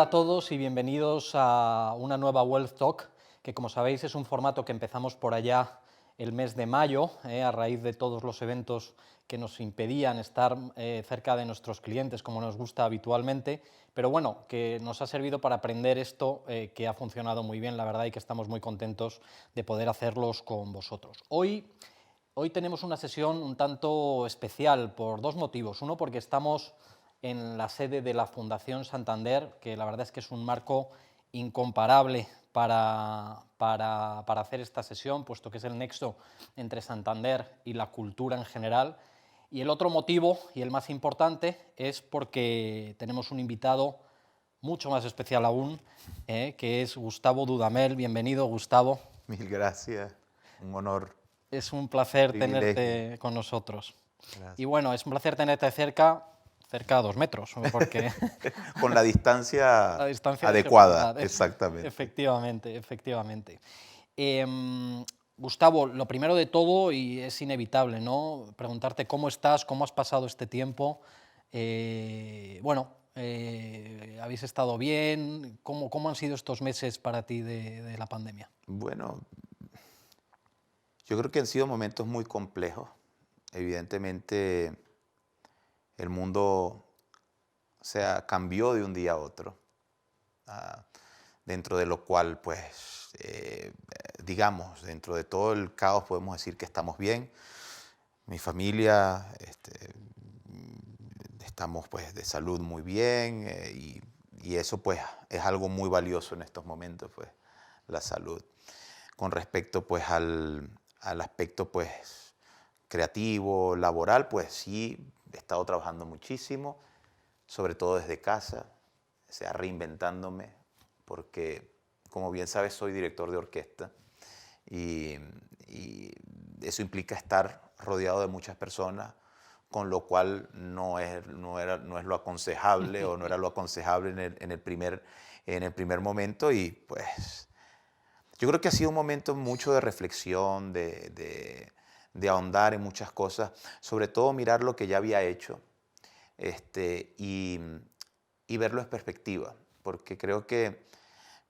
a todos y bienvenidos a una nueva Wealth Talk, que como sabéis es un formato que empezamos por allá el mes de mayo, a raíz de todos los eventos que nos impedían estar cerca de nuestros clientes como nos gusta habitualmente, pero bueno, que nos ha servido para aprender esto que ha funcionado muy bien, la verdad, y que estamos muy contentos de poder hacerlos con vosotros. Hoy tenemos una sesión un tanto especial por dos motivos. Uno, porque estamos en la sede de la Fundación Santander, que la verdad es que es un marco incomparable para hacer esta sesión, puesto que es el nexo entre Santander y la cultura en general. Y el otro motivo, y el más importante, es porque tenemos un invitado mucho más especial aún, que es Gustavo Dudamel. Bienvenido, Gustavo. Mil gracias, un honor, Es un placer privilegio. tenerte con nosotros. Y Gracias. bueno, es un placer tenerte cerca a 2 metros, porque Con la distancia la distancia de adecuada, seguridad, exactamente. efectivamente, efectivamente. Gustavo, lo primero de todo, y es inevitable, ¿no?, preguntarte cómo estás, cómo has pasado este tiempo. ¿Habéis estado bien? ¿Cómo han sido estos meses para ti de la pandemia? Bueno, yo creo que han sido momentos muy complejos. Evidentemente, el mundo, o sea, cambió de un día a otro, ah, dentro de lo cual, pues, digamos, dentro de todo el caos podemos decir que estamos bien. Mi familia, estamos pues de salud muy bien, y eso pues es algo muy valioso en estos momentos, pues la salud. Con respecto pues al aspecto pues creativo, laboral, pues sí, he estado trabajando muchísimo, sobre todo desde casa, o sea, reinventándome, porque como bien sabes soy director de orquesta y, y eso implica estar rodeado de muchas personas, con lo cual no es lo aconsejable o no era lo aconsejable en el primer momento. Y pues yo creo que ha sido un momento mucho de reflexión, de ahondar en muchas cosas, sobre todo mirar lo que ya había hecho, y verlo en perspectiva, porque creo que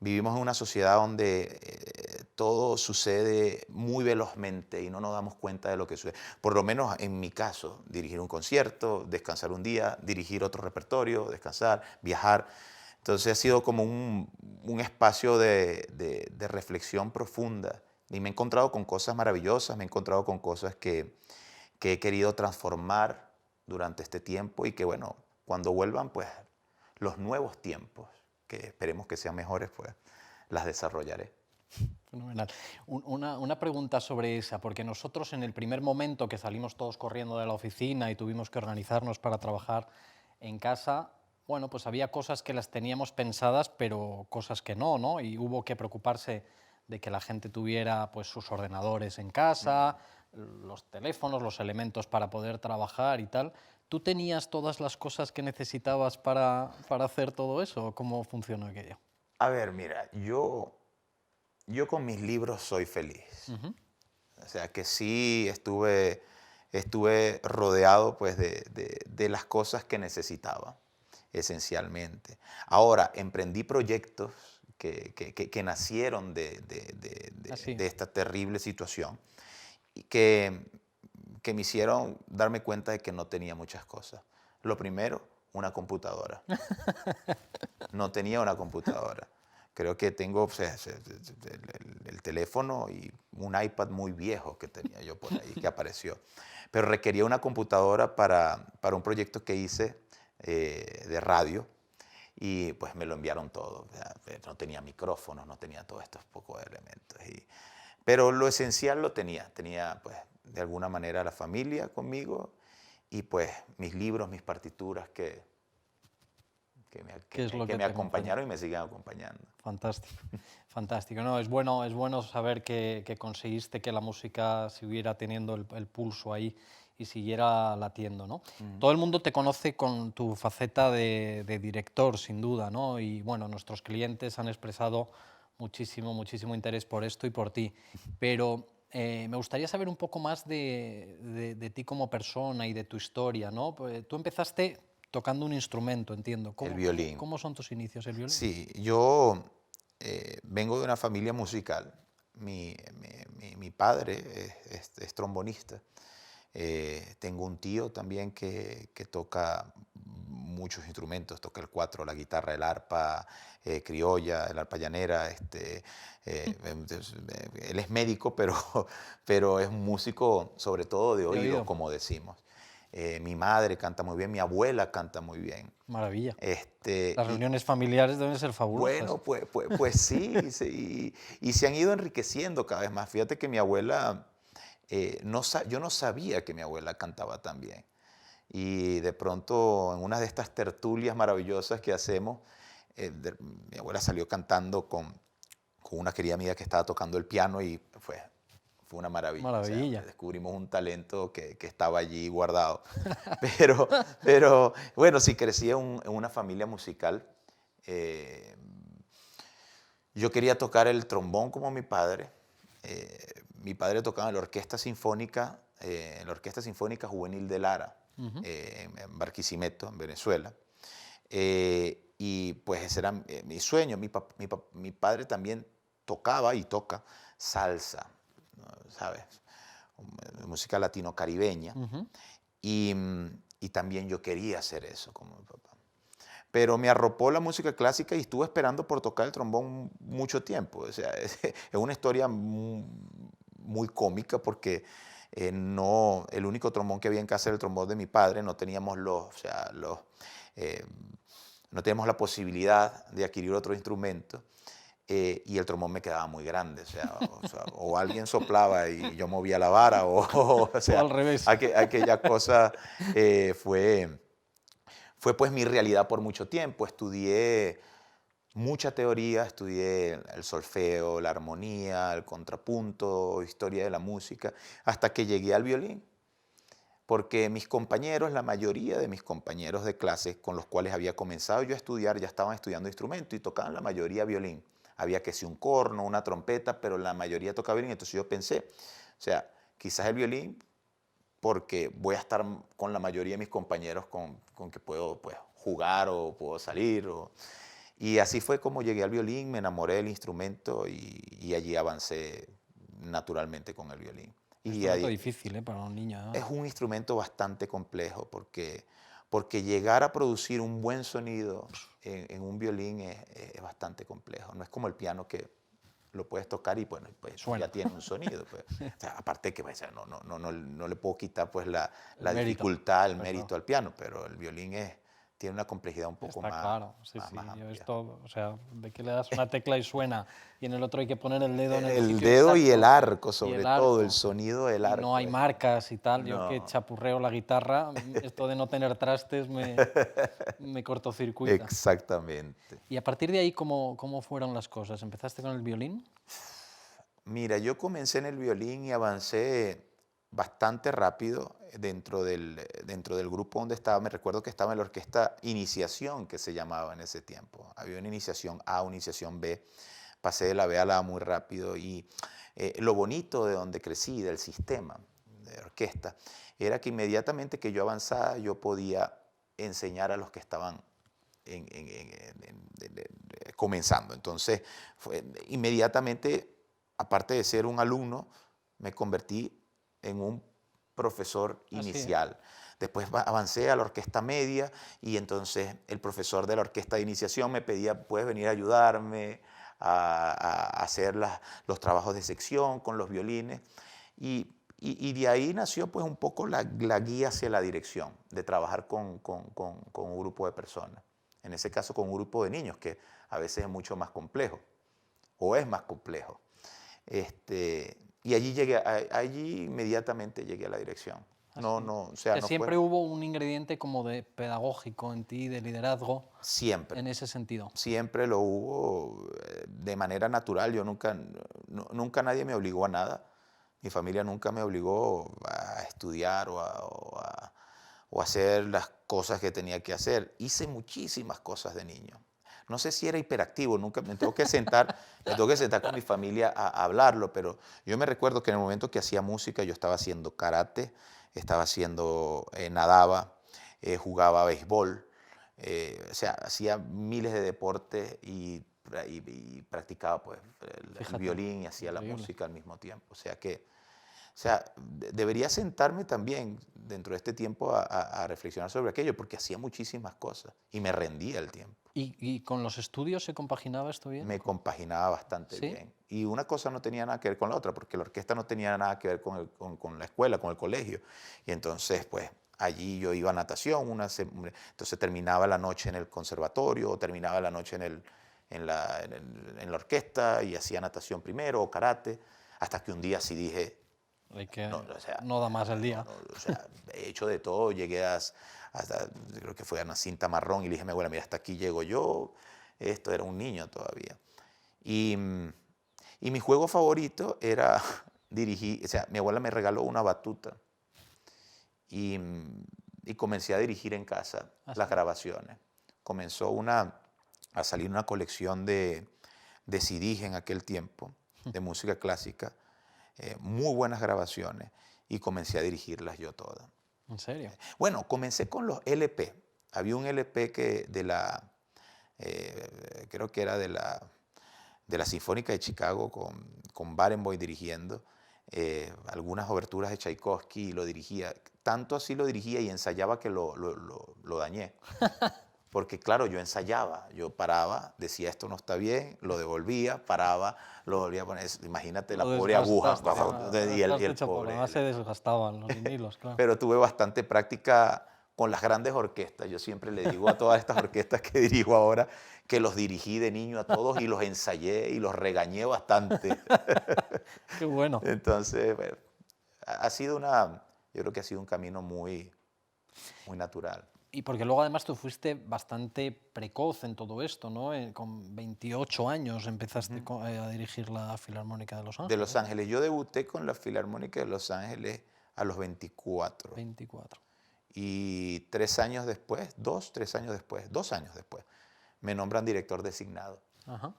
vivimos en una sociedad donde todo sucede muy velozmente y no nos damos cuenta de lo que sucede. Por lo menos en mi caso, dirigir un concierto, descansar un día, dirigir otro repertorio, descansar, viajar. Entonces ha sido como un espacio de reflexión profunda, y me he encontrado con cosas maravillosas, me he encontrado con cosas que he querido transformar durante este tiempo, y que bueno, cuando vuelvan pues los nuevos tiempos, que esperemos que sean mejores, pues las desarrollaré. Fenomenal. Una pregunta sobre esa, porque nosotros en el primer momento que salimos todos corriendo de la oficina y tuvimos que organizarnos para trabajar en casa, bueno, pues había cosas que las teníamos pensadas, pero cosas que no, ¿no? Y hubo que preocuparse de que la gente tuviera pues sus ordenadores en casa, los teléfonos, los elementos para poder trabajar y tal. ¿Tú tenías todas las cosas que necesitabas para hacer todo eso? ¿Cómo funcionó aquello? A ver, mira, yo con mis libros soy feliz. Ujú. O sea que sí estuve rodeado pues de las cosas que necesitaba, esencialmente. Ahora, emprendí proyectos que nacieron Así. de esta terrible situación, y que me hicieron darme cuenta de que no tenía muchas cosas. Lo primero, una computadora. No tenía una computadora. Creo que tengo, o sea, el teléfono y un iPad muy viejo que tenía yo por ahí, que apareció. Pero requería una computadora para un proyecto que hice, de radio, y pues me lo enviaron todo. O sea, no tenía micrófonos, no tenía todos estos pocos elementos. Pero lo esencial lo tenía. Tenía pues de alguna manera la familia conmigo, y pues mis libros, mis partituras que me, que ¿Qué es me, lo que que me te acompaña? acompañaron y me siguen acompañando. Fantástico, fantástico. No, es bueno saber que conseguiste que la música siguiera teniendo el pulso ahí y siguiera latiendo, ¿no? Mm. Todo el mundo te conoce con tu faceta de director, sin duda, ¿no? Y bueno, nuestros clientes han expresado muchísimo, muchísimo interés por esto y por ti. Pero me gustaría saber un poco más de ti como persona y de tu historia, ¿no? Pues, tú empezaste tocando un instrumento, entiendo. el violín. ¿Cómo son tus inicios, el violín? Sí, yo vengo de una familia musical. Mi padre es trombonista. Tengo un tío también que toca muchos instrumentos, toca el cuatro, la guitarra, el arpa criolla, el arpa llanera. Él es médico, pero es un músico sobre todo de De oído, oído. como decimos. Mi madre canta muy bien, mi abuela canta muy bien. Maravilla. Este, Las y, reuniones familiares deben ser fabulosas. bueno, pues sí, y se han ido enriqueciendo cada vez más. Fíjate que mi abuela, yo no sabía que mi abuela cantaba tan bien. Y de pronto, en una de estas tertulias maravillosas que hacemos, mi abuela salió cantando con una querida amiga que estaba tocando el piano y fue una maravilla. O sea, Maravilla. descubrimos un talento que estaba allí guardado. Pero bueno, sí, crecí en una familia musical. eh, yo quería tocar el trombón como mi padre. Mi padre tocaba en la Orquesta Sinfónica Juvenil de Lara, Ujú. en Barquisimeto, en Venezuela. Y pues ese era mi sueño. Mi padre también tocaba y toca salsa, ¿no? ¿Sabes? Música latino-caribeña. Ujú. Y también yo quería hacer eso como mi papá. Pero me arropó la música clásica y estuve esperando por tocar el trombón mucho tiempo. O sea, es una historia muy cómica porque no, el único trombón que había en casa era el trombón de mi padre. No teníamos eh, no teníamos la posibilidad de adquirir otro instrumento. Y el trombón me quedaba muy grande, o alguien soplaba y yo movía la vara, o O sea, al revés. aquella cosa fue pues mi realidad por mucho tiempo. Estudié mucha teoría, estudié el solfeo, la armonía, el contrapunto, historia de la música, hasta que llegué al violín. Porque mis compañeros, la mayoría de mis compañeros de clase con los cuales había comenzado yo a estudiar, ya estaban estudiando instrumento y tocaban la mayoría violín. Había que si un corno, una trompeta, pero la mayoría tocaba violín. Entonces yo pensé, o sea, quizás el violín, porque voy a estar con la mayoría de mis compañeros con que puedo pues, jugar o puedo salir. Y así fue como llegué al violín, me enamoré del instrumento y allí avancé naturalmente con el violín. Y Instrumento ahí, difícil, ¿eh? Para un niño. es un instrumento bastante complejo porque llegar a producir un buen sonido en un violín es bastante complejo. No es como el piano que lo puedes tocar y bueno, pues Suena. ya tiene un sonido. Pues. O sea, aparte que pues, no le puedo quitar pues, El la mérito. dificultad, el Está mérito claro. al piano, pero el violín tiene una complejidad un poco Está claro, sí, sí. más Yo he amplia. visto, o sea, de que le das una tecla y suena, y en el otro hay que poner el dedo en el El sitio dedo y el exacto, arco, y sobre el todo, el arco, sonido del y no arco. hay marcas y tal. Yo que No, chapurreo la guitarra, esto de no tener trastes me cortocircuita. exactamente. Y a partir de ahí, ¿cómo fueron las cosas? ¿Empezaste con el violín? Mira, yo comencé en el violín y avancé bastante rápido dentro del grupo donde estaba. Me recuerdo que estaba en la orquesta Iniciación, que se llamaba en ese tiempo. Había una iniciación A, una iniciación B. Pasé de la B a la A muy rápido y lo bonito de donde crecí, del sistema de orquesta, era que inmediatamente que yo avanzaba, yo podía enseñar a los que estaban comenzando. Entonces, inmediatamente, aparte de ser un alumno, me convertí en un profesor Así. inicial. Después avancé a la orquesta media y entonces el profesor de la orquesta de iniciación me pedía, ¿puedes venir a ayudarme a hacer los trabajos de sección con los violines? Y de ahí nació pues un poco la guía hacia la dirección, de trabajar con un grupo de personas. En ese caso con un grupo de niños, que a veces es mucho más complejo, o es más complejo. Y allí inmediatamente llegué a la dirección. Así. O O sea, sea, no fue siempre hubo un ingrediente como de pedagógico en ti, de liderazgo, siempre. en ese sentido. Siempre lo hubo de manera natural. Yo nunca nadie me obligó a nada. Mi familia nunca me obligó a estudiar o a hacer las cosas que tenía que hacer. Hice muchísimas cosas de niño. No sé si era hiperactivo, nunca me tengo que sentar con mi familia a hablarlo, pero yo me recuerdo que en el momento que hacía música yo estaba haciendo karate, nadaba, jugaba béisbol, o sea, hacía miles de deportes y practicaba pues el Fíjate, violín y hacía la increíble. música al mismo tiempo. O sea, debería sentarme también dentro de este tiempo a reflexionar sobre aquello, porque hacía muchísimas cosas y me rendía el tiempo. ¿Y con los estudios se compaginaba esto bien? Me compaginaba bastante ¿Sí? bien. Y una cosa no tenía nada que ver con la otra, porque la orquesta no tenía nada que ver con la escuela, con el colegio. Y entonces, pues, allí yo iba a natación, entonces terminaba la noche en el conservatorio, o terminaba la noche en la orquesta y hacía natación primero, o karate, hasta que un día sí dije, Hay que, no, o sea, no da más el no, día. no, o sea, he hecho de todo, llegué hasta, creo que fue a una cinta marrón y le dije a mi abuela, mira, hasta aquí llego yo, esto era un niño todavía. Y, y mi juego favorito era dirigir, o sea, mi abuela me regaló una batuta y, y comencé a dirigir en casa ¿Ah, las sí? grabaciones. Comenzó a salir una colección de CDs en aquel tiempo, de música clásica, muy buenas grabaciones, y comencé a dirigirlas yo todas. ¿En serio? Bueno, comencé con los LP. Había un LP creo que era de la Sinfónica de Chicago con Barenboim dirigiendo, algunas oberturas de Tchaikovsky y lo dirigía. Tanto así lo dirigía y ensayaba que lo dañé. Porque claro, yo ensayaba, yo paraba, decía esto no está bien, lo devolvía, paraba, lo volvía a poner. Imagínate la Lo pobre aguja desgastaste, lo y el, y dejaste el hecho polvo. pobre. Además se desgastaban los vinilos, claro. Pero tuve bastante práctica con las grandes orquestas. Yo siempre le digo a todas estas orquestas que dirijo ahora que los dirigí de niño a todos y los ensayé y los regañé bastante. Qué bueno. Entonces, bueno, yo creo que ha sido un camino muy, muy natural. Y porque luego además tú fuiste bastante precoz en todo esto, ¿no? Con 28 años empezaste a dirigir la Filarmónica de Los De Los Ángeles. Ángeles, yo debuté con la Filarmónica de Los Ángeles a los 24. 24. Y 3 años después, 2 años después, me nombran director designado. Ajá.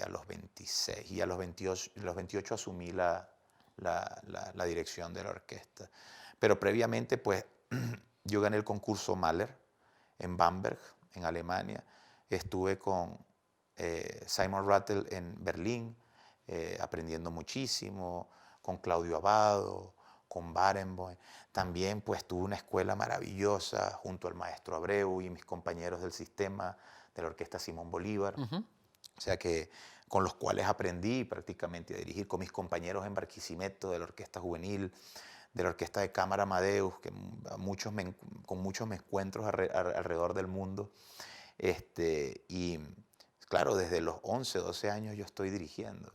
A los 26 y a los 28 asumí la dirección de la orquesta. Pero previamente, pues, yo gané el concurso Mahler en Bamberg, en Alemania. Estuve con Simon Rattle en Berlín, aprendiendo muchísimo, con Claudio Abbado, con Barenboim. También, pues, tuve una escuela maravillosa junto al maestro Abreu y mis compañeros del sistema de la Orquesta Simón Bolívar. O sea que con los cuales aprendí prácticamente a dirigir, con mis compañeros en Barquisimeto de la Orquesta Juvenil, de la Orquesta de Cámara Amadeus, que con muchos me encuentro alrededor del mundo. Y claro, desde los 11, 12 años yo estoy dirigiendo.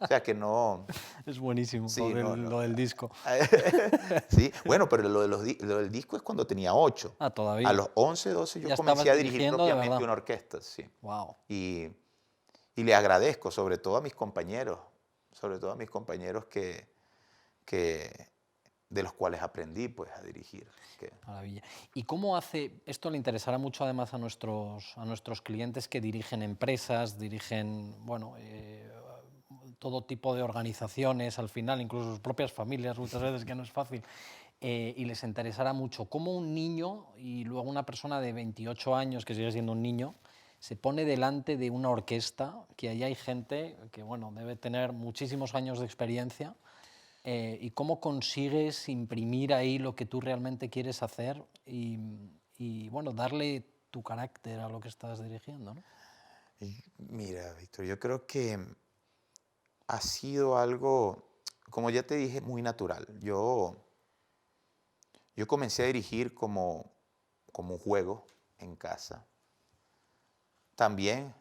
O sea que no, Es buenísimo sí, no, no. lo del disco. Sí, bueno, pero lo del disco es cuando tenía 8. Ah, A todavía. los 11, 12 yo Ya estabas comencé a dirigir dirigiendo de propiamente verdad. una orquesta, sí. Wow. Y le agradezco sobre todo a mis compañeros, que, de los cuales aprendí pues a dirigir. Maravilla. ¿Y cómo hace, esto le interesará mucho además a nuestros clientes que dirigen empresas, dirigen, bueno, todo tipo de organizaciones al final, incluso sus propias familias muchas veces, que no es fácil, y les interesará mucho cómo un niño y luego una persona de 28 años, que sigue siendo un niño, se pone delante de una orquesta, que allí hay gente que, bueno, debe tener muchísimos años de experiencia, y cómo consigues imprimir ahí lo que tú realmente quieres hacer y, bueno, darle tu carácter a lo que estás dirigiendo, ¿no? Mira, Víctor, yo creo que ha sido algo, como ya te dije, muy natural. Yo comencé a dirigir como un juego en casa. También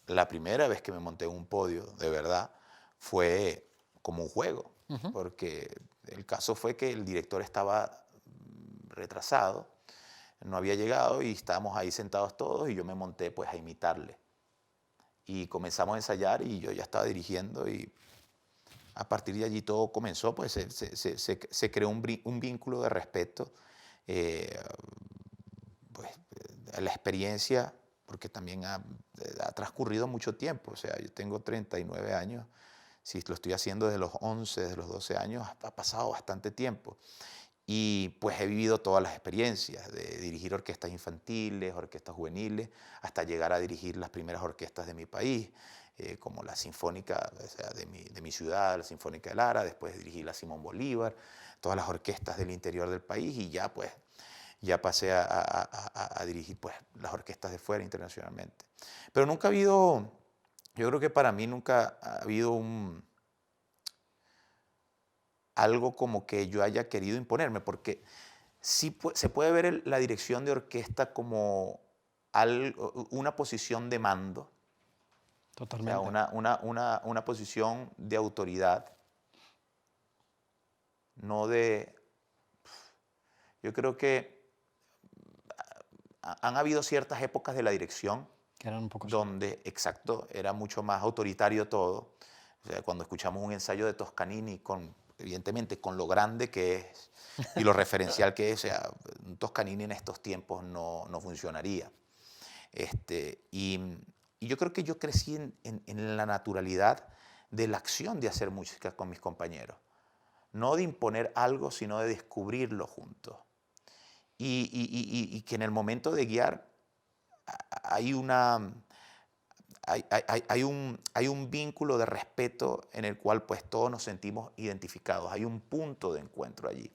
la primera vez que me monté en un podio, de verdad, fue como un juego, porque el caso fue que el director estaba retrasado, no había llegado y estábamos ahí sentados todos y yo me monté pues a imitarle. Y comenzamos a ensayar y yo ya estaba dirigiendo y a partir de allí todo comenzó, pues se creó un vínculo de respeto, pues la experiencia, porque también ha transcurrido mucho tiempo, o sea, yo tengo 39 años, si lo estoy haciendo desde los 11, desde los 12 años, ha pasado bastante tiempo. Y pues he vivido todas las experiencias de dirigir orquestas infantiles, orquestas juveniles, hasta llegar a dirigir las primeras orquestas de mi país, como la Sinfónica, o sea, de mi ciudad, la Sinfónica de Lara, después dirigí la Simón Bolívar, todas las orquestas del interior del país y ya pues ya pasé a dirigir pues las orquestas de fuera internacionalmente. Pero nunca ha habido, yo creo que para mí nunca ha habido algo como que yo haya querido imponerme, porque sí se puede ver la dirección de orquesta como una posición de mando, o sea, Totalmente. una posición de autoridad, no de... Yo creo que han habido ciertas épocas de la dirección Que eran un poco así. donde, exacto, era mucho más autoritario todo. O sea, cuando escuchamos un ensayo de Toscanini, evidentemente con lo grande que es y lo referencial que es, o sea, un Toscanini en estos tiempos no funcionaría. Y yo creo que yo crecí en la naturalidad de la acción de hacer música con mis compañeros. No de imponer algo, sino de descubrirlo juntos. Y que en el momento de guiar hay hay un vínculo de respeto en el cual pues todos nos sentimos identificados. Hay un punto de encuentro allí.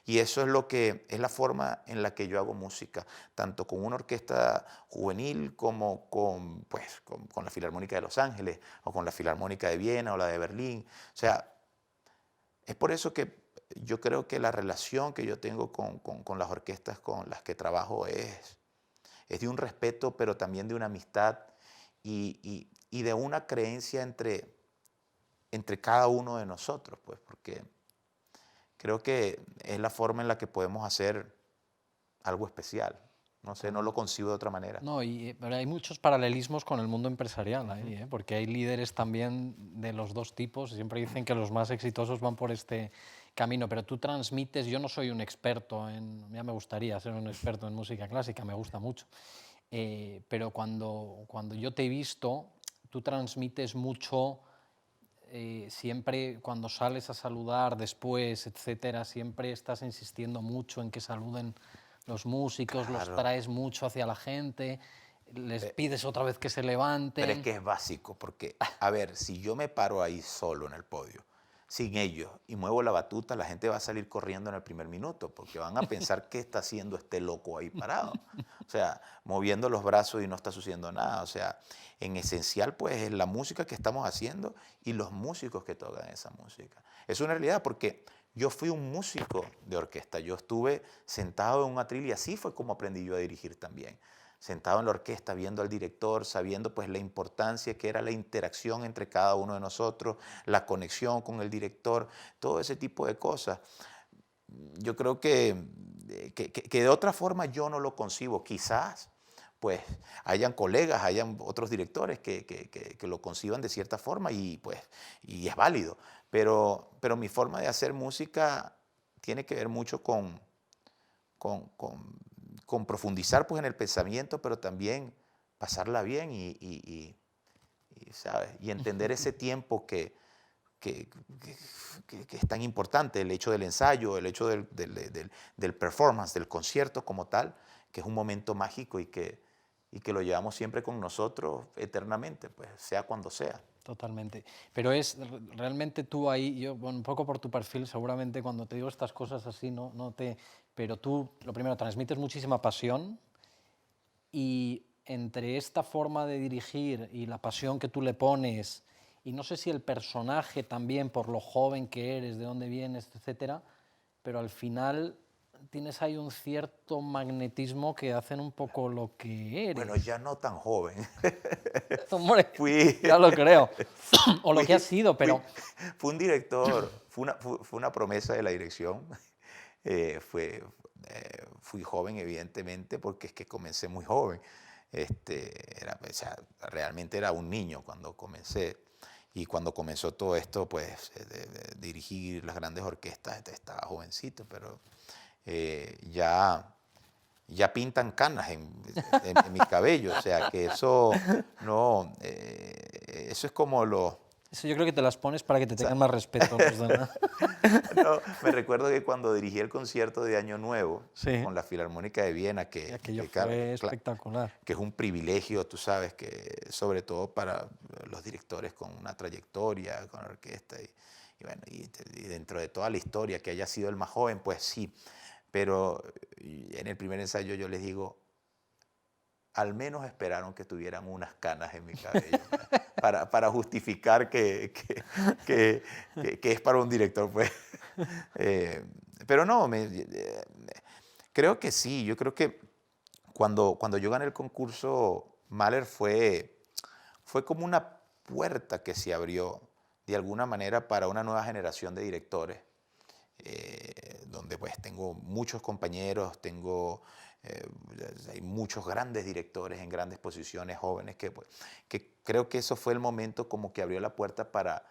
Y eso es lo que es la forma en la que yo hago música, tanto con una orquesta juvenil como con la Filarmónica de Los Ángeles o con la Filarmónica de Viena o la de Berlín. O sea, es por eso que yo creo que la relación que yo tengo con las orquestas con las que trabajo es de un respeto, pero también de una amistad y de una creencia entre cada uno de nosotros, pues, porque creo que es la forma en la que podemos hacer algo especial. No sé, no lo concibo de otra manera. No, pero hay muchos paralelismos con el mundo empresarial Ujú. ahí, ¿eh? Porque hay líderes también de los dos tipos. Siempre dicen que los más exitosos van por este camino, pero tú transmites, yo no soy un experto ya me gustaría ser un experto en música clásica, me gusta mucho, pero cuando yo te he visto, tú transmites mucho, siempre cuando sales a saludar después, etcétera, siempre estás insistiendo mucho en que saluden los músicos, los Claro. traes mucho hacia la gente, les Eh, pides otra vez que se Pero es levanten. que es básico, porque, a ver, si yo me paro ahí solo en el podio, sin ellos, y muevo la batuta, la gente va a salir corriendo en el primer minuto, porque van a pensar qué está haciendo este loco ahí parado. O sea, moviendo los brazos y no está sucediendo nada. O sea, en esencial, pues, es la música que estamos haciendo y los músicos que tocan esa música. Es una realidad, porque yo fui un músico de orquesta. Yo estuve sentado en un atril y así fue como aprendí yo a dirigir también, sentado en la orquesta, viendo al director, sabiendo pues la importancia que era la interacción entre cada uno de nosotros, la conexión con el director, todo ese tipo de cosas. Yo creo que de otra forma yo no lo concibo. Quizás pues hayan colegas, hayan otros directores que lo conciban de cierta forma y pues y es válido. Pero mi forma de hacer música tiene que ver mucho con, con- con profundizar pues, en el pensamiento, pero también pasarla bien ¿sabes? Y entender ese tiempo que, que es tan importante, el hecho del ensayo, el hecho del performance, del concierto como tal, que es un momento mágico y que lo llevamos siempre con nosotros eternamente, pues sea cuando sea. Totalmente. Pero realmente tú ahí, yo, bueno, un poco por tu perfil, seguramente cuando te digo estas cosas así, pero tú, lo primero, transmites muchísima pasión y entre esta forma de dirigir y la pasión que tú le pones, y no sé si el personaje también, por lo joven que eres, de dónde vienes, etcétera, pero al final tienes ahí un cierto magnetismo que hacen un poco lo que Bueno, eres. ya no tan joven. Hombre, Fui, ya lo creo. O lo que has fui, sido, pero fui un director, fue una promesa de la dirección. Eh, fue, Fui joven, evidentemente, porque es que comencé muy joven. O sea, realmente era un niño cuando comencé. Y cuando comenzó todo esto, pues, de dirigir las grandes orquestas, estaba jovencito, pero ya ya pintan canas en mi cabello, o sea que eso no, eso es como Eso yo creo que te las pones para que te tengan más respeto los demás. No, me recuerdo que cuando dirigí el concierto de Año Nuevo Sí, con la Filarmónica de Viena, y aquello claro, fue espectacular. que es un privilegio, tú sabes, que sobre todo para los directores con una trayectoria, con orquesta, bueno, y dentro de toda la historia, que haya sido el más joven, pues sí, pero en el primer ensayo yo les digo, al menos esperaron que tuvieran unas canas en mi cabello para justificar que es para un director, pues. Eh, pero no, creo que sí, yo creo que cuando yo gané el concurso, Mahler fue como una puerta que se abrió de alguna manera para una nueva generación de directores, donde pues tengo muchos compañeros, eh, hay muchos grandes directores en grandes posiciones, jóvenes, que creo que eso fue el momento como que abrió la puerta para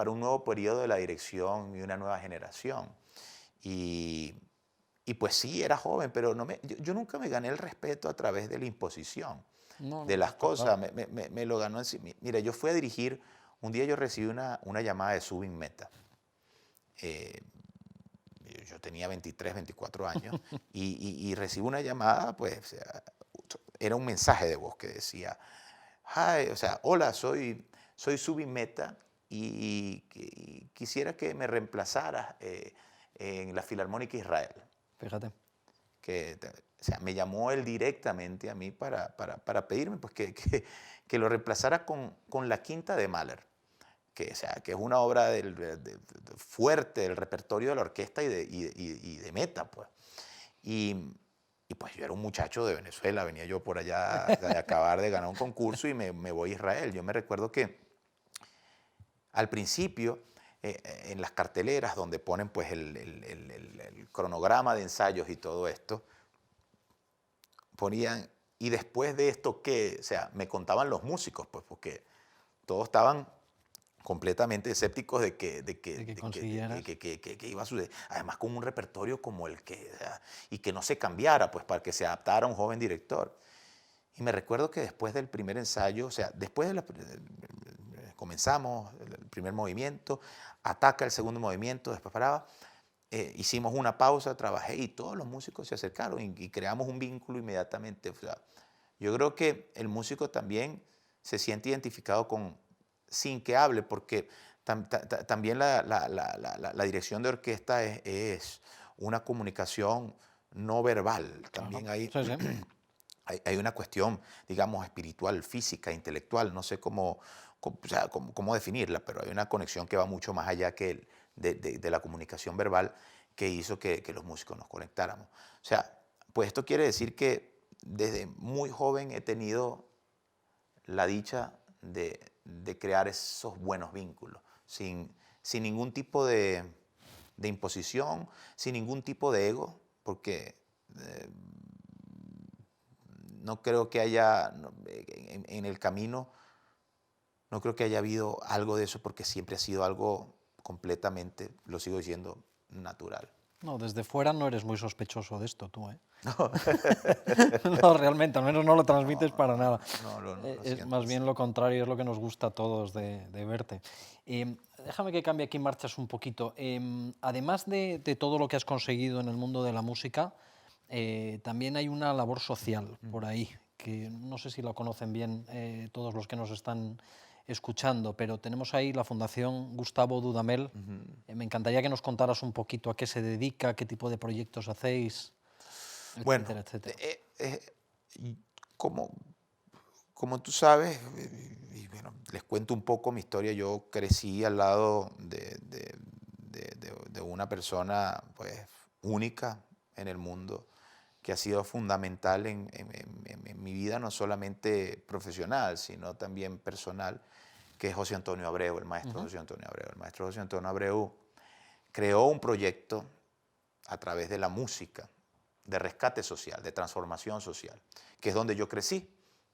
un nuevo periodo de la dirección y una nueva generación. Y, y pues sí, era joven, pero yo nunca me gané el respeto a través de la imposición No, de no, las está claro. cosas. Me lo ganó en sí. Mira, yo fui a dirigir, un día yo recibí una llamada de Zubin Mehta. Eh, yo tenía 23, 24 años y recibo una llamada, pues era un mensaje de voz que decía, hi, o sea, hola, soy Zubin Mehta y quisiera que me reemplazaras en la Filarmónica Israel. Fíjate. O sea, me llamó él directamente a mí para pedirme pues, que lo reemplazara con la quinta de Mahler, o sea, que es una obra fuerte del repertorio de la orquesta y de Mehta. Pues. Y, y pues yo era un muchacho de Venezuela, venía yo por allá de acabar de ganar un concurso y me voy a Israel. Yo me recuerdo que al principio, en las carteleras donde ponen pues el cronograma de ensayos y todo esto, ponían, y después de esto, ¿qué? O sea, me contaban los músicos, pues, porque todos estaban completamente escépticos De que consiguieras. que iba a suceder. Además, con un repertorio como el que, o sea, y que no se cambiara, pues, para que se adaptara a un joven director. Y me recuerdo que después del primer ensayo, o sea, después de comenzamos el primer movimiento, ataca el segundo movimiento, después paraba, hicimos una pausa, trabajé y todos los músicos se acercaron y creamos un vínculo inmediatamente. O sea, yo creo que el músico también se siente identificado sin que hable, porque también la dirección de orquesta es una comunicación no verbal. Claro. También hay, Sí, sí. hay una cuestión, digamos, espiritual, física, intelectual, no sé o sea, cómo definirla, pero hay una conexión que va mucho más allá de la comunicación verbal que hizo que los músicos nos conectáramos. O sea, pues esto quiere decir que desde muy joven he tenido la dicha de crear esos buenos vínculos, sin ningún tipo de imposición, sin ningún tipo de ego, porque eh, no creo que haya, en el camino, no creo que haya habido algo de eso porque siempre ha sido algo completamente, lo sigo diciendo, natural. No, desde fuera no eres muy sospechoso de esto, tú, ¿eh? No, realmente, al menos no lo transmites No, para nada. no lo Es siento más así. bien lo contrario, es lo que nos gusta a todos de verte. Déjame que cambie aquí marchas un poquito. Además de todo lo que has conseguido en el mundo de la música, también hay una labor social por ahí, que no sé si la conocen bien todos los que nos están escuchando, pero tenemos ahí la Fundación Gustavo Dudamel. Me encantaría que nos contaras un poquito a qué se dedica, qué tipo de proyectos hacéis, Bueno, etcétera, etcétera. y como, como tú sabes, y bueno, les cuento un poco mi historia. Yo crecí al lado de una persona pues, única en el mundo, que ha sido fundamental en mi vida, no solamente profesional, sino también personal, que es José Antonio Abreu, el maestro Ujú. José Antonio Abreu. El maestro José Antonio Abreu creó un proyecto a través de la música, de rescate social, de transformación social, que es donde yo crecí,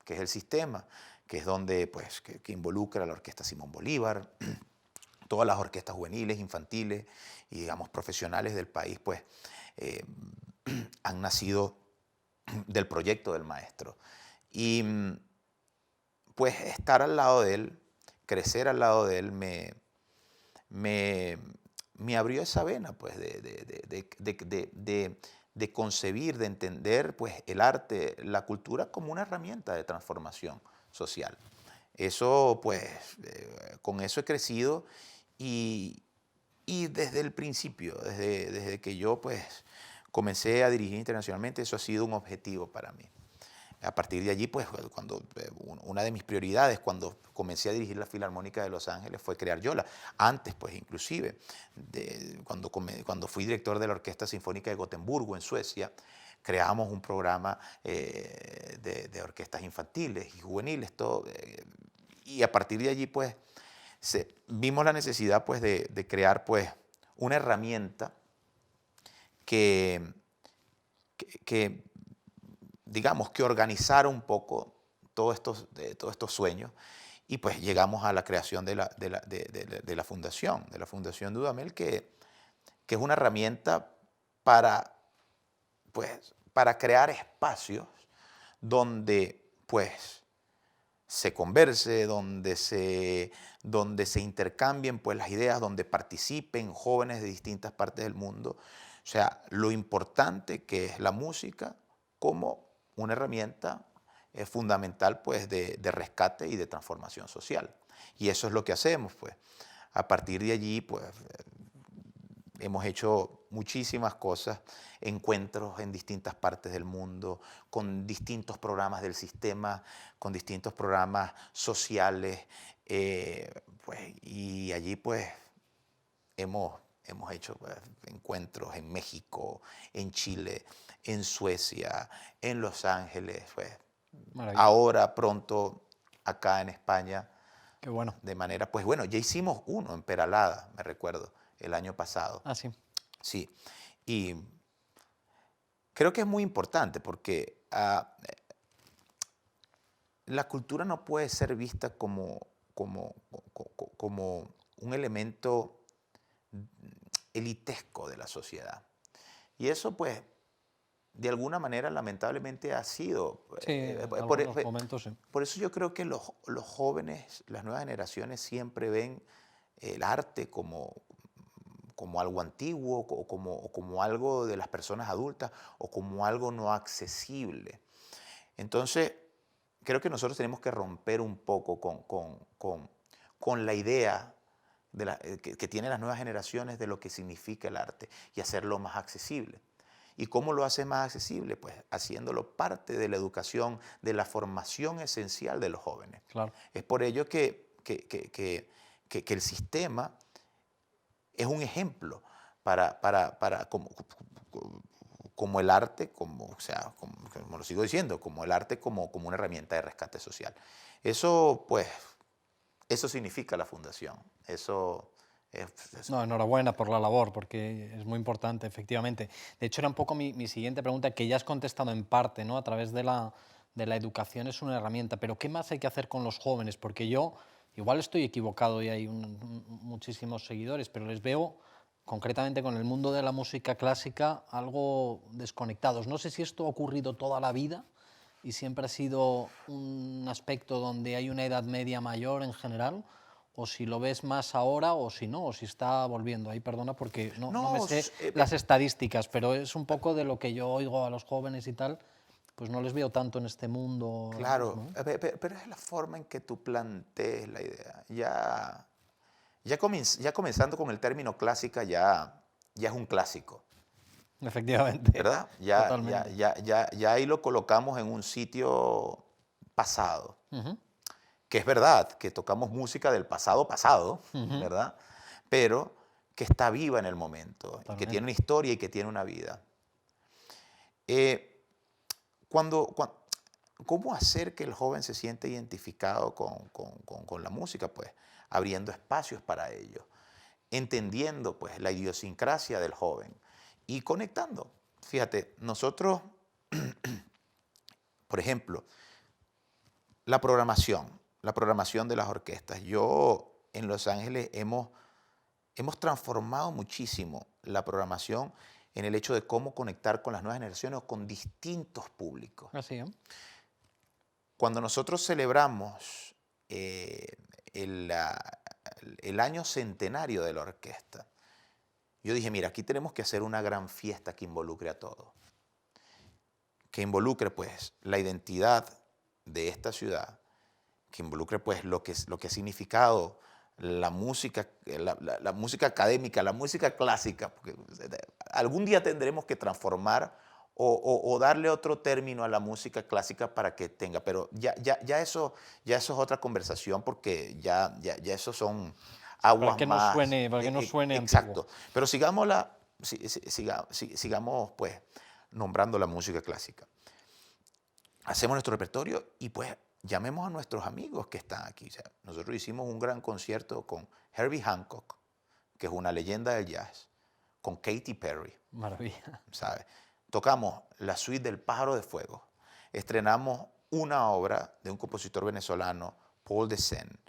que es el sistema, que es donde, pues, que involucra a la Orquesta Simón Bolívar, todas las orquestas juveniles, infantiles y, digamos, profesionales del país, pues, eh, han nacido del proyecto del maestro. Y, pues, estar al lado de él, crecer al lado de él me, me abrió esa vena, pues, de concebir, de entender, pues, el arte, la cultura como una herramienta de transformación social. Eso, pues, con eso he crecido y, y desde el principio, desde que yo, pues, comencé a dirigir internacionalmente, eso ha sido un objetivo para mí. A partir de allí, pues, una de mis prioridades cuando comencé a dirigir la Filarmónica de Los Ángeles fue crear Yola. Antes, pues, inclusive, cuando fui director de la Orquesta Sinfónica de Gotemburgo, en Suecia, creamos un programa de orquestas infantiles y juveniles, todo, y a partir de allí, pues, vimos la necesidad, pues, de crear, pues, una herramienta que, que digamos, que organizara un poco todos estos sueños y pues llegamos a la creación de la Fundación Dudamel, que es una herramienta para, pues, para crear espacios donde pues se converse, donde se intercambien pues las ideas, donde participen jóvenes de distintas partes del mundo. O sea, lo importante que es la música como una herramienta fundamental pues de rescate y de transformación social. Y eso es lo que hacemos, pues. A partir de allí, pues, hemos hecho muchísimas cosas, encuentros en distintas partes del mundo, con distintos programas del sistema, con distintos programas sociales, pues, y allí pues hemos hecho pues, encuentros en México, en Chile, en Suecia, en Los Ángeles, pues, Maravilloso. ahora pronto acá en España, Qué bueno. de manera, pues bueno, ya hicimos uno en Peralada, me recuerdo, el año pasado. Ah, sí. Sí, y creo que es muy importante porque la cultura no puede ser vista como un elemento elitesco de la sociedad. Y eso, pues, de alguna manera, lamentablemente ha sido. Sí, en algunos momentos sí. Por eso yo creo que los jóvenes, las nuevas generaciones, siempre ven el arte como algo antiguo o como algo de las personas adultas o como algo no accesible. Entonces, creo que nosotros tenemos que romper un poco con la idea que tienen las nuevas generaciones de lo que significa el arte y hacerlo más accesible. ¿Y cómo lo hace más accesible? Pues haciéndolo parte de la educación, de la formación esencial de los jóvenes. Claro. Es por ello que el sistema es un ejemplo como el arte, o sea, como lo sigo diciendo, como el arte como una herramienta de rescate social. Eso, pues, eso significa la fundación. Eso es. No, enhorabuena por la labor, porque es muy importante, efectivamente. De hecho, era un poco mi siguiente pregunta, que ya has contestado en parte, ¿no? A través de la educación es una herramienta, pero ¿qué más hay que hacer con los jóvenes? Porque yo, igual estoy equivocado y hay muchísimos seguidores, pero les veo concretamente con el mundo de la música clásica algo desconectados. No sé si esto ha ocurrido toda la vida y siempre ha sido un aspecto donde hay una edad media mayor en general, o si lo ves más ahora o si no, o si está volviendo. Ahí perdona porque no me No, sé las estadísticas, pero es un poco de lo que yo oigo a los jóvenes y tal, pues no les veo tanto en este mundo ahora claro, mismo, ¿eh? pero es la forma en que tú plantees la idea. Ya comenzando con el término clásica, ya es un clásico, Efectivamente, ¿verdad? totalmente. Ya ahí lo colocamos en un sitio pasado, Ujú, que es verdad, que tocamos música del pasado pasado, ujú, ¿verdad? Pero que está viva en el momento, y que tiene totalmente. una historia y que tiene una vida. Eh, cuando, cuan- ¿Cómo hacer que el joven se sienta identificado con la música? Pues abriendo espacios para ello, entendiendo pues la idiosincrasia del joven y conectando. Fíjate, nosotros, por ejemplo, la programación de las orquestas. Yo en Los Ángeles hemos transformado muchísimo la programación en el hecho de cómo conectar con las nuevas generaciones o con distintos públicos. Así, ¿eh? Cuando nosotros celebramos eh, el año centenario de la orquesta, yo dije, mira, aquí tenemos que hacer una gran fiesta que involucre a todos, que involucre pues la identidad de esta ciudad, que involucre pues lo que ha significado la música, la música académica, la música clásica, porque algún día tendremos que transformar o darle otro término a la música clásica para que tenga, pero ya eso es otra conversación porque ya eso son Para aguas que no más, suene, para que no suene antiguo. exacto, pero sigamos pues nombrando la música clásica. Hacemos nuestro repertorio y pues llamemos a nuestros amigos que están aquí. O sea, nosotros hicimos un gran concierto con Herbie Hancock, que es una leyenda del jazz, con Katy Perry, Maravilla. ¿sabes? Tocamos la suite del Pájaro de Fuego, estrenamos una obra de un compositor venezolano, Paul de Sen,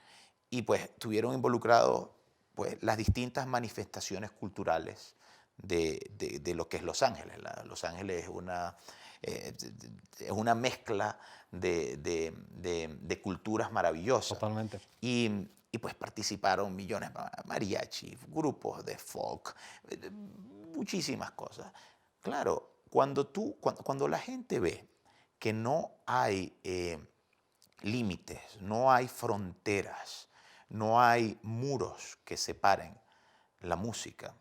y pues tuvieron involucrados pues, las distintas manifestaciones culturales de lo que es Los Ángeles. Los Ángeles es una mezcla de culturas maravillosas. Totalmente. Y pues participaron millones, mariachi, grupos de folk, muchísimas cosas. Claro, cuando la gente ve que no hay límites, no hay fronteras, no hay muros que separen la música,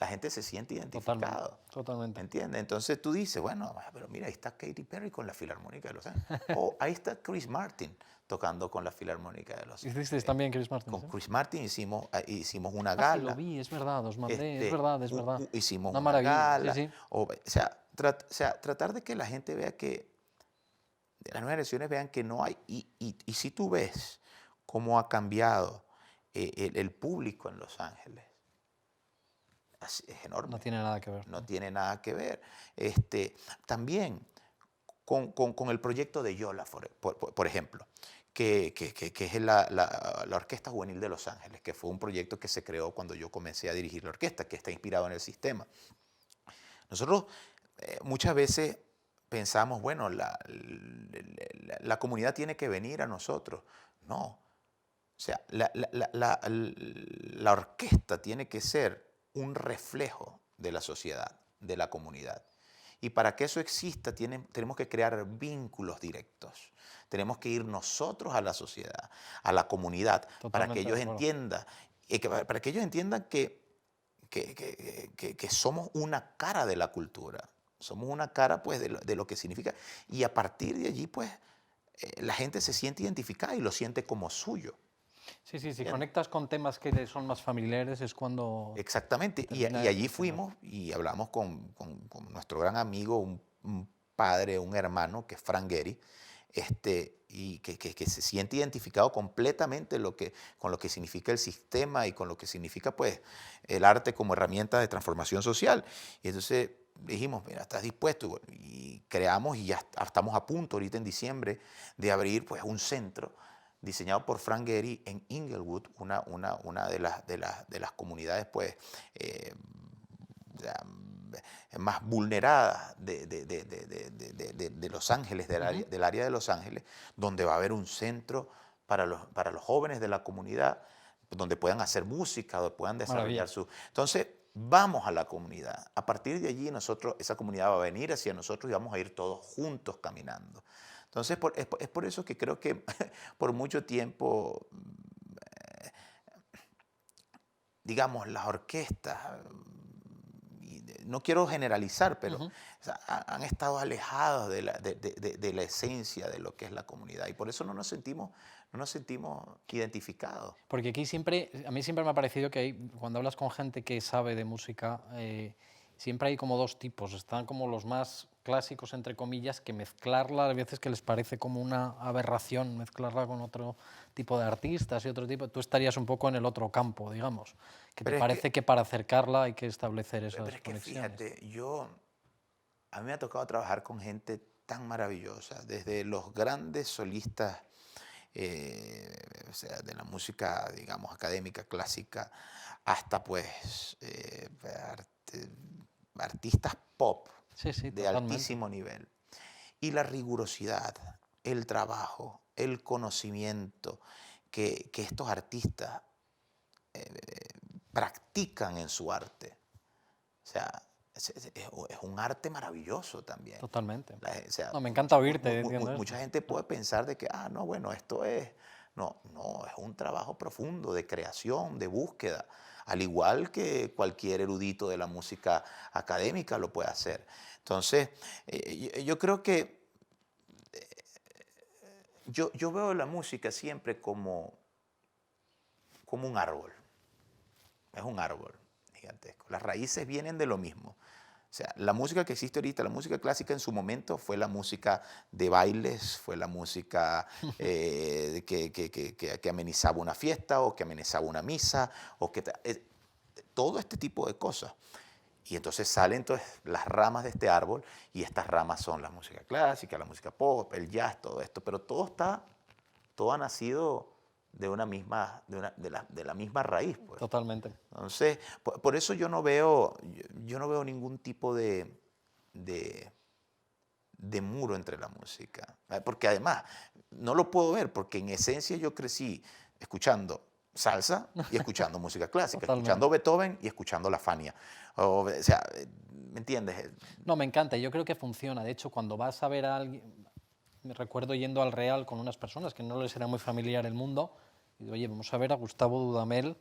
la gente se siente identificado. Totalmente. ¿Entiendes? Entonces tú dices, bueno, pero mira, ahí está Katy Perry con la Filarmónica de Los Ángeles. O ahí está Chris Martin tocando con la Filarmónica de Los Ángeles. Hicisteis también Chris Martin. Con ¿Sí? Chris Martin hicimos una Sí, lo gala. vi, es verdad, os mandé, es verdad, es verdad. Hicimos Una una maravilla, gala. sí, sí. O sea, tratar de que la gente vea que, de las nuevas generaciones vean que no hay. Y si tú ves cómo ha cambiado el público en Los Ángeles, es enorme. No tiene nada que ver. No tiene nada que ver. También con el proyecto de Yola, por ejemplo, que es la Orquesta Juvenil de Los Ángeles, que fue un proyecto que se creó cuando yo comencé a dirigir la orquesta, que está inspirado en el sistema. Nosotros muchas veces pensamos, bueno, la comunidad tiene que venir a nosotros. No. O sea, la orquesta tiene que ser un reflejo de la sociedad, de la comunidad. Y para que eso exista, tenemos que crear vínculos directos. Tenemos que ir nosotros a la sociedad, a la comunidad, para que ellos entiendan, para que ellos entiendan que somos una cara de la cultura. Somos una cara pues, de lo que significa. Y a partir de allí, pues, la gente se siente identificada y lo siente como suyo. Sí, sí, si conectas con temas que son más familiares es cuando... Exactamente, y allí fuimos y hablamos con nuestro gran amigo, un padre, un hermano, que es Frank Gehry, y que se siente identificado completamente con lo que significa el sistema y con lo que significa pues, el arte como herramienta de transformación social. Y entonces dijimos, mira, ¿estás dispuesto? Y creamos y ya estamos a punto ahorita en diciembre de abrir pues, un centro diseñado por Frank Gehry en Inglewood, una de las comunidades pues, más vulneradas de Los Ángeles, del área de Los Ángeles, donde va a haber un centro para los jóvenes de la comunidad, donde puedan hacer música, donde puedan desarrollar su... Entonces, vamos a la comunidad. A partir de allí, esa comunidad va a venir hacia nosotros y vamos a ir todos juntos caminando. Entonces, es por eso que creo que por mucho tiempo, digamos, las orquestas, no quiero generalizar, pero o sea, han estado alejadas de la esencia de lo que es la comunidad. Y por eso no nos sentimos identificados. Porque aquí a mí siempre me ha parecido que cuando hablas con gente que sabe de música, siempre hay como dos tipos. Están como los más clásicos, entre comillas, que mezclarla a veces que les parece como una aberración, mezclarla con otro tipo de artistas y otro tipo. Tú estarías un poco en el otro campo, digamos, que te parece que para acercarla hay que establecer esas pero es que conexiones. fíjate, a mí me ha tocado trabajar con gente tan maravillosa, desde los grandes solistas, o sea, de la música, digamos, académica, clásica, hasta pues artistas pop Sí, sí, de totalmente. altísimo nivel. Y la rigurosidad, el trabajo, el conocimiento que estos artistas practican en su arte. O sea, es un arte maravilloso también. Totalmente. O sea, No, me encanta oírte diciendo mucha esto. gente puede pensar de que, no, bueno, esto es... No, no, es un trabajo profundo de creación, de búsqueda, al igual que cualquier erudito de la música académica lo puede hacer. Entonces, yo creo que yo veo la música siempre como un árbol. Es un árbol gigantesco. Las raíces vienen de lo mismo. O sea, la música que existe ahorita, la música clásica en su momento fue la música de bailes, fue la música que amenizaba una fiesta o que amenizaba una misa, o todo este tipo de cosas. Y entonces salen las ramas de este árbol, y estas ramas son la música clásica, la música pop, el jazz, todo esto, pero todo ha nacido de una misma, de la misma raíz, pues. Totalmente. Entonces, por eso yo no veo ningún tipo de, de muro entre la música. Porque además, no lo puedo ver, porque en esencia yo crecí escuchando salsa y escuchando música clásica, Totalmente. escuchando Beethoven y escuchando la Fania. O sea, ¿me entiendes? No, me encanta, yo creo que funciona. De hecho, cuando vas a ver a alguien, me recuerdo yendo al Real con unas personas que no les era muy familiar el mundo, y digo, oye, vamos a ver a Gustavo Dudamel,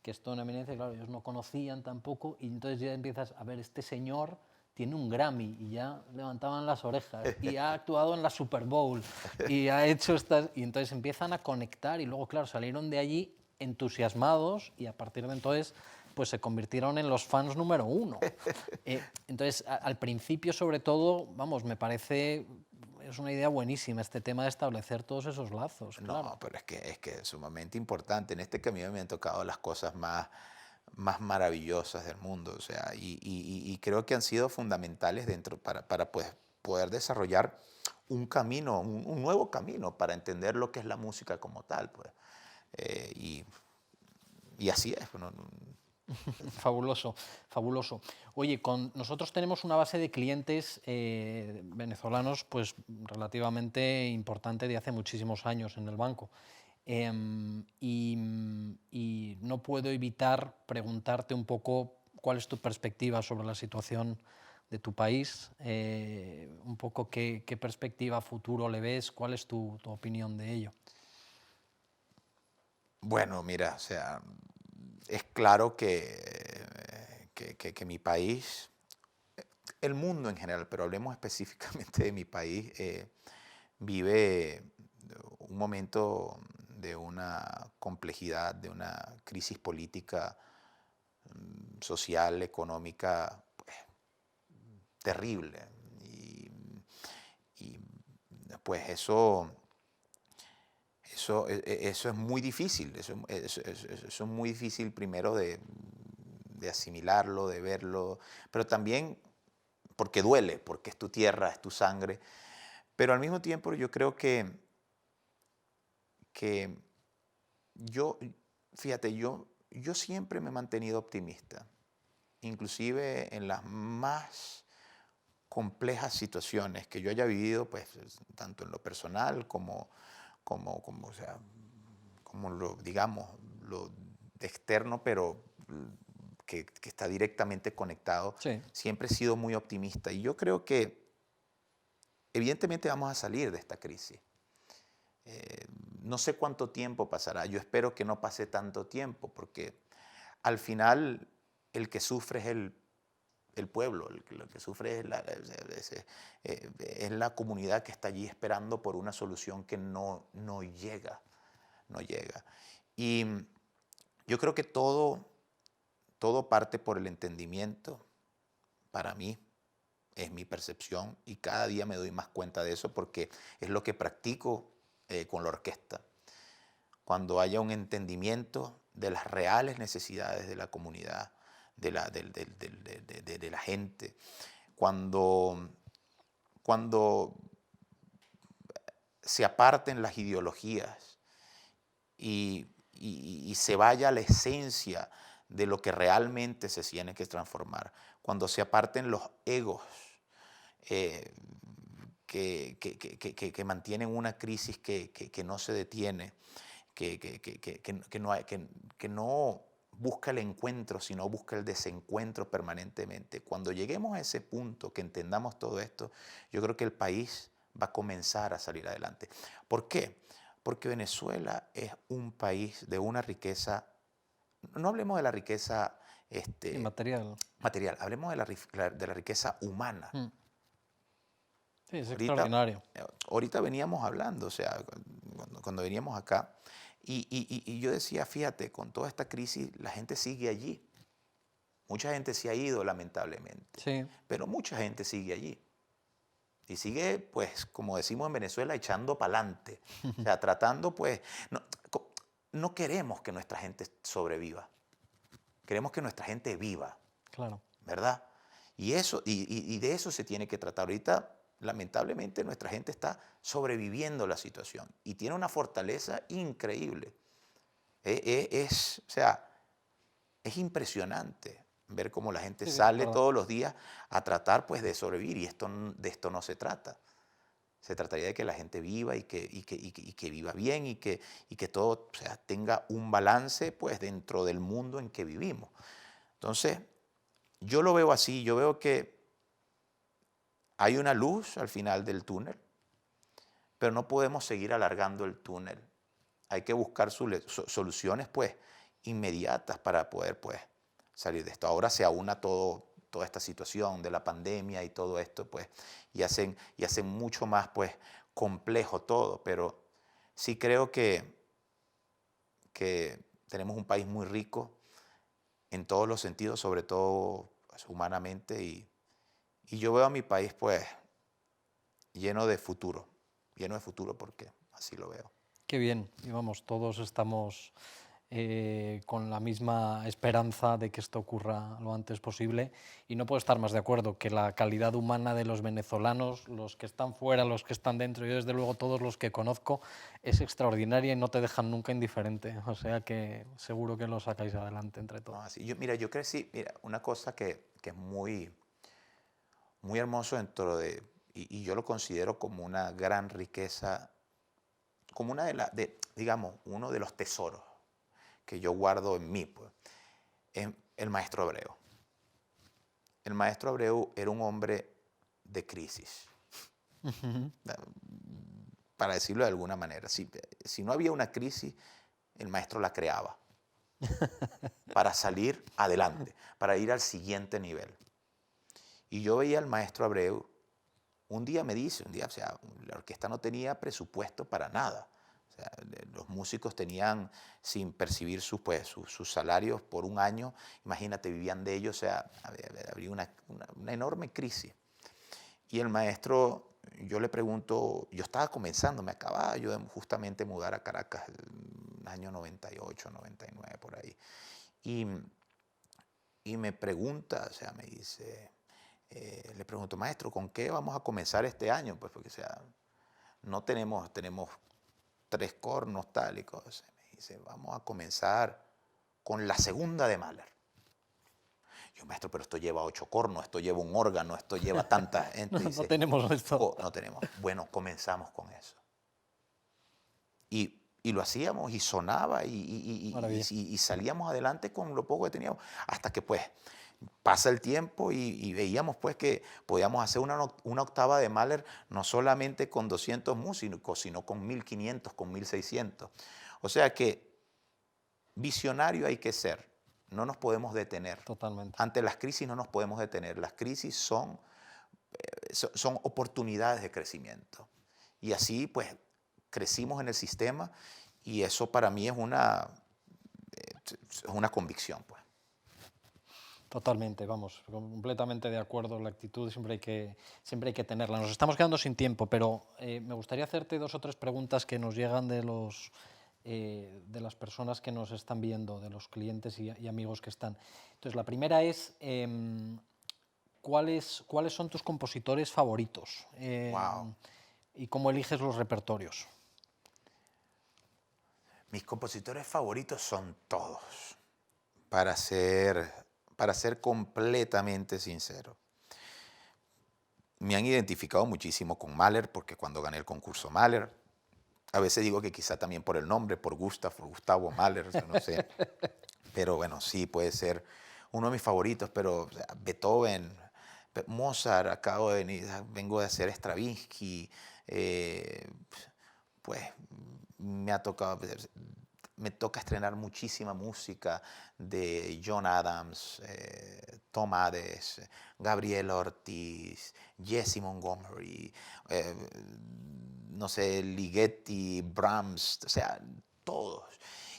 que es toda una eminencia, claro, ellos no conocían tampoco, y entonces ya empiezas a ver, este señor tiene un Grammy, y ya levantaban las orejas, y ha actuado en la Super Bowl, y ha hecho estas, y entonces empiezan a conectar, y luego, claro, salieron de allí entusiasmados, y a partir de entonces pues se convirtieron en los fans número uno. Entonces, al principio, sobre todo, vamos, me parece, es una idea buenísima este tema de establecer todos esos lazos, claro. No, pero es que es sumamente importante. En este camino me han tocado las cosas más maravillosas del mundo, o sea, y creo que han sido fundamentales para pues, poder desarrollar un camino, un nuevo camino para entender lo que es la música como tal, pues. Eh, y, y así es. Fabuloso, fabuloso. Oye, nosotros tenemos una base de clientes venezolanos pues relativamente importante de hace muchísimos años en el banco. Y no puedo evitar preguntarte un poco cuál es tu perspectiva sobre la situación de tu país, un poco qué perspectiva futuro le ves, cuál es tu opinión de ello. Bueno, mira, o sea, es claro que mi país, el mundo en general, pero hablemos específicamente de mi país, vive un momento de una complejidad, de una crisis política, social, económica, pues, terrible. Y, pues eso es muy difícil, eso es muy difícil primero de asimilarlo, de verlo, pero también porque duele, porque es tu tierra, es tu sangre, pero al mismo tiempo yo creo que yo, fíjate, yo siempre me he mantenido optimista, inclusive en las más complejas situaciones que yo haya vivido, pues tanto en lo personal o sea, como digamos, lo externo, pero que está directamente conectado, Sí, siempre he sido muy optimista. Y yo creo que evidentemente vamos a salir de esta crisis. Eh, no sé cuánto tiempo pasará, yo espero que no pase tanto tiempo, porque al final el que sufre es el pueblo, lo que sufre es la comunidad que está allí esperando por una solución que no llega, no llega. Y yo creo que todo parte por el entendimiento, para mí, es mi percepción, y cada día me doy más cuenta de eso porque es lo que practico con la orquesta. Cuando haya un entendimiento de las reales necesidades de la comunidad, de la gente, cuando se aparten las ideologías y se vaya a la esencia de lo que realmente se tiene que transformar, cuando se aparten los egos eh, que mantienen una crisis que no se detiene, que no busca el encuentro, sino busca el desencuentro permanentemente. Cuando lleguemos a ese punto, que entendamos todo esto, yo creo que el país va a comenzar a salir adelante. ¿Por qué? Porque Venezuela es un país de una riqueza, no hablemos de la riqueza Inmaterial. material, hablemos de la riqueza humana. Mm. Sí, es Ahorita, extraordinario. ahorita veníamos hablando, o sea, cuando veníamos acá, y yo decía, fíjate, con toda esta crisis, la gente sigue allí. Mucha gente se ha ido, lamentablemente, Sí, pero mucha gente sigue allí. Y sigue, pues, como decimos en Venezuela, echando para adelante. O sea, tratando, pues, no queremos que nuestra gente sobreviva. Queremos que nuestra gente viva, claro. ¿verdad? Y de eso se tiene que tratar. Ahorita, lamentablemente, nuestra gente está sobreviviendo la situación y tiene una fortaleza increíble. O sea, es impresionante ver cómo la gente Sí, sí, es sale verdad. todos los días a tratar, pues, de sobrevivir, y de esto no se trata. Se trataría de que la gente viva y que viva bien y que todo, o sea, tenga un balance, pues, dentro del mundo en que vivimos. Entonces, yo lo veo así, yo veo que hay una luz al final del túnel, pero no podemos seguir alargando el túnel. Hay que buscar soluciones, pues, inmediatas para poder, pues, salir de esto. Ahora se aúna toda esta situación de la pandemia y todo esto, pues, y hacen mucho más, pues, complejo todo, pero sí creo que tenemos un país muy rico en todos los sentidos, sobre todo, pues, humanamente, y yo veo a mi país, pues, lleno de futuro porque así lo veo. Qué bien. Y vamos, todos estamos con la misma esperanza de que esto ocurra lo antes posible. Y no puedo estar más de acuerdo que la calidad humana de los venezolanos, los que están fuera, los que están dentro, yo desde luego todos los que conozco, es extraordinaria y no te dejan nunca indiferente. O sea que seguro que lo sacáis adelante entre No, todos. así, yo crecí, mira, una cosa que es muy, muy hermoso y yo lo considero como una gran riqueza, como digamos, uno de los tesoros que yo guardo en mí, pues, es el maestro Abreu. El maestro Abreu era un hombre de crisis, para decirlo de alguna manera. Si no había una crisis, el maestro la creaba para salir adelante, para ir al siguiente nivel. Y yo veía al maestro Abreu, un día, o sea, la orquesta no tenía presupuesto para nada. O sea, los músicos tenían, sin percibir sus salarios por un año, imagínate, vivían de ellos, o sea, había una enorme crisis. Y el maestro, yo le pregunto, yo estaba comenzando, me acababa yo de justamente mudar a Caracas, el año 98, 99, por ahí. Y, y me pregunta, o sea, me dice, le pregunto, maestro, ¿con qué vamos a comenzar este año? Pues porque, o sea, no tenemos 3 cornos, tal y cosas. Me dice, vamos a comenzar con la segunda de Mahler. Yo, maestro, pero esto lleva 8 cornos, esto lleva un órgano, esto lleva tanta No, gente. no Dice, tenemos esto. No tenemos. Bueno, comenzamos con eso. Y lo hacíamos y sonaba Maravilla. y salíamos adelante con lo poco que teníamos. Hasta que, pues, pasa el tiempo y veíamos, pues, que podíamos hacer una octava de Mahler no solamente con 200 músicos, sino con 1500, con 1600. O sea que visionario hay que ser. No nos podemos detener. Totalmente. Ante las crisis no nos podemos detener. Las crisis son oportunidades de crecimiento. Y así, pues, crecimos en el sistema y eso para mí es una convicción, pues. Totalmente, vamos, completamente de acuerdo. La actitud siempre hay que tenerla. Nos estamos quedando sin tiempo, pero me gustaría hacerte 2 o 3 preguntas que nos llegan de las personas que nos están viendo, de los clientes y amigos que están. Entonces, la primera es, ¿cuáles son tus compositores favoritos? Wow. ¿Y cómo eliges los repertorios? Mis compositores favoritos son todos, para ser completamente sincero. Me han identificado muchísimo con Mahler, porque cuando gané el concurso Mahler, A veces digo que quizá también por el nombre, por Gustavo Mahler, o sea, no sé. Pero bueno, sí, puede ser uno de mis favoritos, pero o sea, Beethoven, Mozart, acabo de venir, vengo de hacer Stravinsky, eh, pues me ha tocado, me toca estrenar muchísima música de John Adams, Tom Hades, Gabriel Ortiz, Jesse Montgomery, eh, no sé, Ligeti, Brahms, o sea, todos.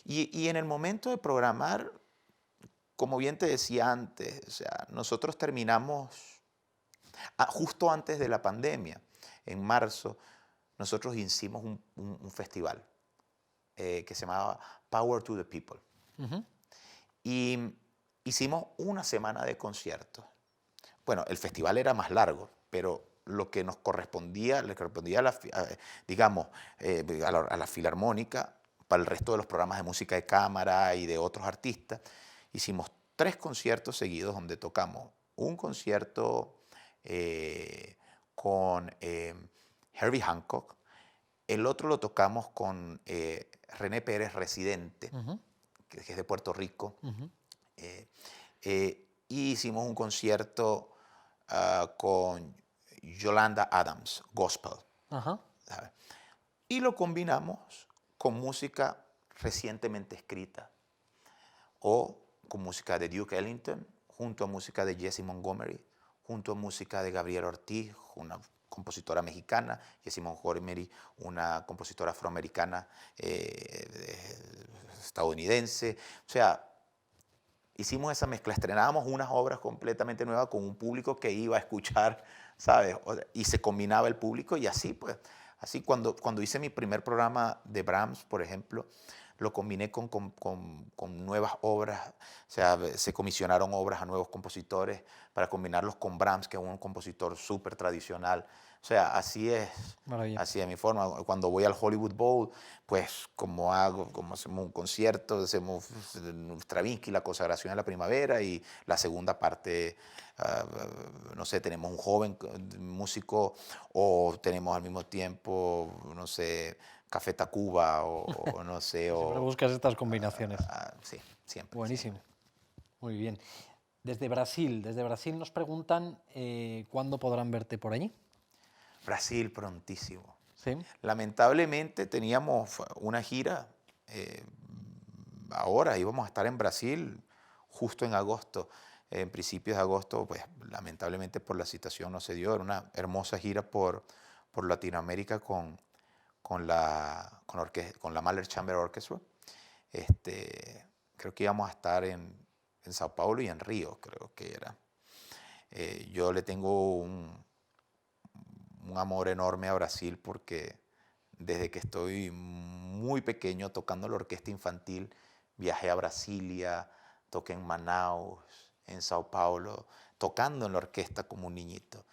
Y en el momento de programar, como bien te decía antes, o sea, nosotros terminamos justo antes de la pandemia, en marzo, nosotros hicimos un festival que se llamaba Power to the People. Ujú. Y hicimos una semana de conciertos. Bueno, el festival era más largo, pero lo que nos correspondía, le correspondía digamos, a la filarmónica, para el resto de los programas de música de cámara y de otros artistas, hicimos 3 conciertos seguidos donde tocamos un concierto con Herbie Hancock, el otro lo tocamos con René Pérez, residente, Ujú. que es de Puerto Rico, Ujú. y hicimos un concierto con Yolanda Adams, gospel, Ajá. ¿sabes? Y lo combinamos con música recientemente escrita o con música de Duke Ellington, junto a música de Jesse Montgomery, junto a música de Gabriel Ortiz, una compositora mexicana, Jessie Montgomery, una compositora afroamericana estadounidense. O sea, hicimos esa mezcla, estrenábamos unas obras completamente nuevas con un público que iba a escuchar, ¿sabes? Y se combinaba el público y así, pues, así cuando hice mi primer programa de Brahms, por ejemplo, lo combiné con nuevas obras, o sea, se comisionaron obras a nuevos compositores para combinarlos con Brahms, que es un compositor súper tradicional. O sea, Maravilla. así es mi forma. Cuando voy al Hollywood Bowl, pues como hacemos un concierto, hacemos Stravinsky, la consagración de la primavera y la segunda parte, no sé, tenemos un joven músico o tenemos al mismo tiempo, no sé, Café Tacuba o no sé, Siempre o buscas estas combinaciones. sí, siempre, siempre. Buenísimo. Muy bien. Desde Brasil nos preguntan cuándo podrán verte por allí. Brasil prontísimo. Sí. Lamentablemente teníamos una gira, ahora íbamos a estar en Brasil justo en agosto, en principios de agosto, pues lamentablemente por la situación no se dio, era una hermosa gira por Latinoamérica con la Mahler Chamber Orchestra. Creo que íbamos a estar en Sao Paulo y en Río, creo que era. Yo le tengo un amor enorme a Brasil porque desde que estoy muy pequeño tocando la orquesta infantil, viajé a Brasilia, toqué en Manaus, en Sao Paulo, tocando en la orquesta como un niñito.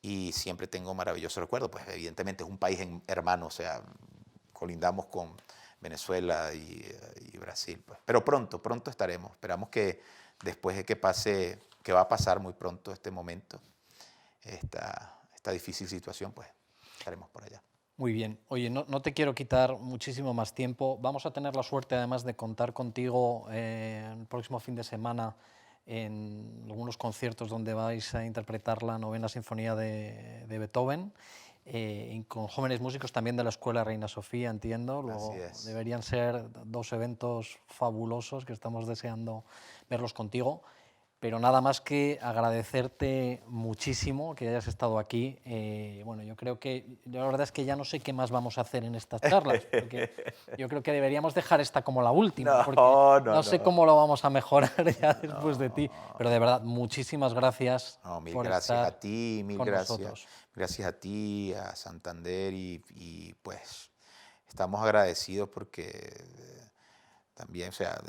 Y siempre tengo maravillosos recuerdos, pues evidentemente es un país hermano, o sea, colindamos con Venezuela y Brasil. Pues. Pero pronto, pronto estaremos. Esperamos que después de que pase, que va a pasar muy pronto este momento, esta difícil situación, pues estaremos por allá. Muy bien. Oye, no te quiero quitar muchísimo más tiempo. Vamos a tener la suerte, además, de contar contigo el próximo fin de semana en algunos conciertos donde vais a interpretar la novena sinfonía de Beethoven, y con jóvenes músicos también de la Escuela Reina Sofía, entiendo. Así Luego es. deberían ser 2 eventos fabulosos que estamos deseando verlos contigo. Pero nada más que agradecerte muchísimo que hayas estado aquí. Bueno, yo creo que la verdad es que ya no sé qué más vamos a hacer en estas charlas, porque yo creo que deberíamos dejar esta como la última, porque No, no, no sé no. cómo lo vamos a mejorar ya después de ti. Pero No, de verdad, muchísimas gracias no, mil por gracias a estar ti, mil con gracias. nosotros. Gracias a ti, a Santander y pues estamos agradecidos porque también, o sea,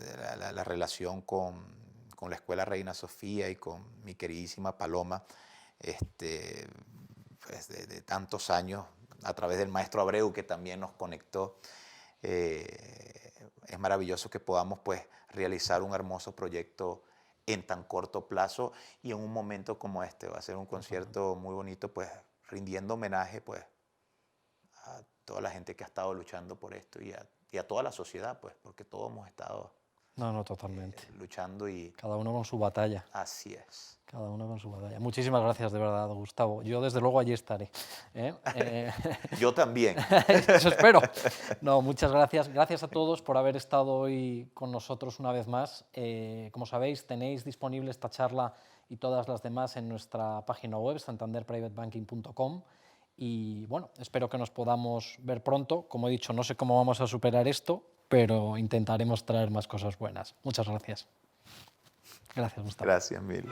la relación con la Escuela Reina Sofía y con mi queridísima Paloma, pues de tantos años, a través del maestro Abreu que también nos conectó, es maravilloso que podamos pues realizar un hermoso proyecto en tan corto plazo y en un momento como este. Va a ser un concierto muy bonito, pues rindiendo homenaje pues a toda la gente que ha estado luchando por esto y a toda la sociedad, pues, porque todos hemos estado No, totalmente. luchando y Cada uno con su batalla. así es. Cada uno con su batalla. Muchísimas gracias, de verdad, Gustavo. Yo, desde luego, allí estaré. Yo también. Eso espero. No, muchas gracias. Gracias a todos por haber estado hoy con nosotros una vez más. Como sabéis, tenéis disponible esta charla y todas las demás en nuestra página web, santanderprivatebanking.com. Y bueno, espero que nos podamos ver pronto. Como he dicho, no sé cómo vamos a superar esto, pero intentaremos traer más cosas buenas. Muchas gracias. Gracias, Gustavo. Gracias, mil.